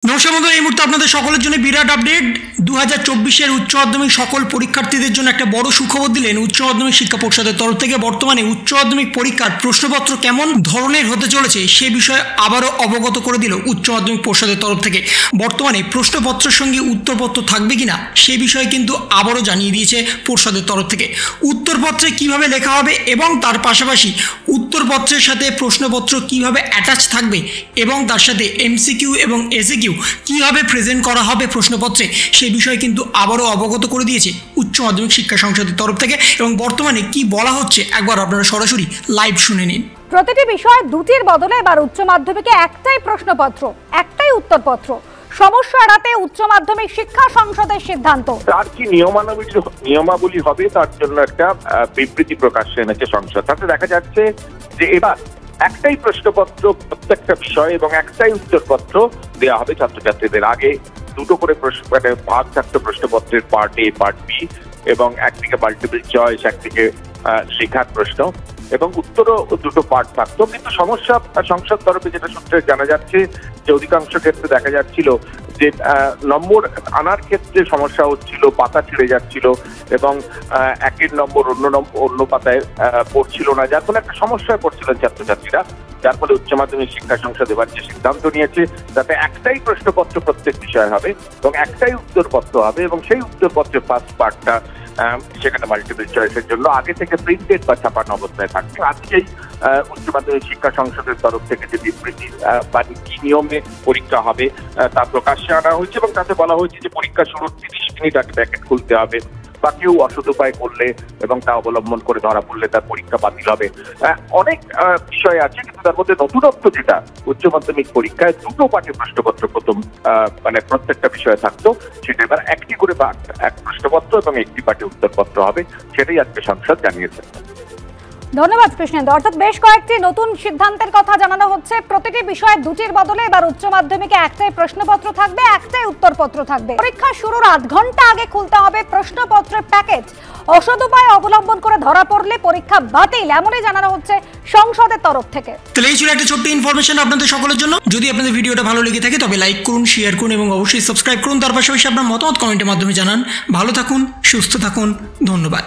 নমস্কার বন্ধুরা, এই মুহূর্তে আপনাদের সকলের জন্য বিরাট আপডেট। 2024-এর উচ্চ মাধ্যমিক সকল পরীক্ষার্থীদের জন্য একটা বড় সুখবর দিলেন উচ্চ মাধ্যমিক শিক্ষা পর্ষদের তরফ থেকে। বর্তমানে উচ্চ মাধ্যমিক পরীক্ষার প্রশ্নপত্র কেমন ধরনের হতে চলেছে সে বিষয়ে আবারও অবগত করে দিল উচ্চ মাধ্যমিক পর্ষদের তরফ থেকে। বর্তমানে প্রশ্নপত্রের সঙ্গে উত্তরপত্র থাকবে কিনা সে বিষয়ে কিন্তু আবারও জানিয়ে দিয়েছে পর্ষদের তরফ থেকে। উত্তরপত্রে কিভাবে লেখা হবে এবং তার পাশাপাশি উত্তরপত্রের সাথে প্রশ্নপত্র কিভাবে অ্যাটাচ থাকবে এবং তার সাথে এমসিকিউ এবং এসিকিউ কিভাবে প্রেজেন্ট করা হবে প্রশ্নপত্রে সেই বিষয়ে কিন্তু আবারও অবগত করে দিয়েছে উচ্চ মাধ্যমিক শিক্ষা সংসদের তরফ থেকে। এবং বর্তমানে কি বলা হচ্ছে একবার আপনারা সরাসরি লাইভ শুনে নিন। প্রতিটি বিষয় দুটির বদলে এবার উচ্চ মাধ্যমিকে একটাই প্রশ্নপত্র, একটাই উত্তরপত্র। সমস্যা এড়াতে উচ্চ মাধ্যমিক শিক্ষা সংসদের সিদ্ধান্ত। তার কি নিয়মাবলী হবে তার জন্য একটা বিবৃতি প্রকাশ্যে এনেছে সংসদ। তাতে দেখা যাচ্ছে যে এবার একটাই প্রশ্নপত্র প্রত্যেকটা বিষয় এবং একটাই উত্তরপত্র দেওয়া হবে ছাত্রছাত্রীদের। আগে দুটো করে ভাগ থাকতো প্রশ্নপত্রের, পার্ট এ, পার্ট বি, এবং একদিকে মাল্টিপল চয়েস, একদিকে লেখার প্রশ্ন, এবং উত্তরও দুটো পার্ট থাকতো। কিন্তু সমস্যা সংসদ তরফে যেটা সূত্রে জানা যাচ্ছে যে অধিকাংশ ক্ষেত্রে দেখা যাচ্ছিল যে নম্বর আনার ক্ষেত্রে সমস্যা হচ্ছিল, পাতা ছিঁড়ে যাচ্ছিল এবং একের নম্বর অন্য পাতায় পড়ছিল না, যার ফলে একটা সমস্যায় পড়ছিলেন ছাত্রছাত্রীরা। যার ফলে উচ্চ মাধ্যমিক শিক্ষা সংসদ এবার যে সিদ্ধান্ত নিয়েছে তাতে একটাই প্রশ্নপত্র প্রত্যেক বিষয় হবে এবং একটাই উত্তরপত্র হবে, এবং সেই উত্তরপত্রের ফার্স্ট পার্টটা সেখানে মাল্টিপল চয়েসের জন্য আগে থেকে প্রিন্টেড বা ছাপানো অবস্থায় থাকবে। আজকেই উচ্চ মাধ্যমিক শিক্ষা সংসদের তরফ থেকে যে বিবৃতি বা কি নিয়মে পরীক্ষা হবে তা প্রকাশ্যে আনা হয়েছে, এবং তাতে বলা হয়েছে যে পরীক্ষা শুরুর 30 মিনিট আগে প্যাকেট খুলতে হবে, বা কেউ অসৎ উপায় করলে এবং তা অবলম্বন করে ধরা পড়লে তার পরীক্ষা বাতিল হবে। অনেক বিষয় আছে, কিন্তু তার মধ্যে নতুনত্ব যেটা উচ্চ মাধ্যমিক পরীক্ষায় দুটো পাঠ্য প্রশ্নপত্র প্রথম প্রত্যেকটা বিষয়ে থাকতো, সেটা এবার একটি করে এক প্রশ্নপত্র এবং একটি পাঠ্য উত্তরপত্র হবে, সেটাই আজকে সংসদ জানিয়েছে। ধন্যবাদ কৃষ্ণেন্দু। অর্থাৎ বেশ কয়েকটি নতুন সিদ্ধান্তের কথা জানানো হচ্ছে। প্রতিটি বিষয়ে দুটির বদলে এবার উচ্চ মাধ্যমিকে একটাই প্রশ্নপত্র থাকবে, একটাই উত্তরপত্র থাকবে। পরীক্ষা শুরুর আধ ঘন্টা আগে খুলতে হবে প্রশ্নপত্রের প্যাকেট। অসৎ উপায় অবলম্বন করে ধরা পড়লে পরীক্ষা বাতিল, এমনই জানানো হচ্ছে সংসদের তরফ থেকে। তাহলে এই ছিল একটা ছোট্ট ইনফরমেশন আপনাদের সকলের জন্য। যদি আপনাদের ভিডিওটা ভালো লেগে থাকে তবে লাইক করুন, শেয়ার করুন এবং অবশ্যই সাবস্ক্রাইব করুন। তার পাশাপাশি আপনার মতামত কমেন্টের মাধ্যমে জানান। ভালো থাকুন, সুস্থ থাকুন, ধন্যবাদ।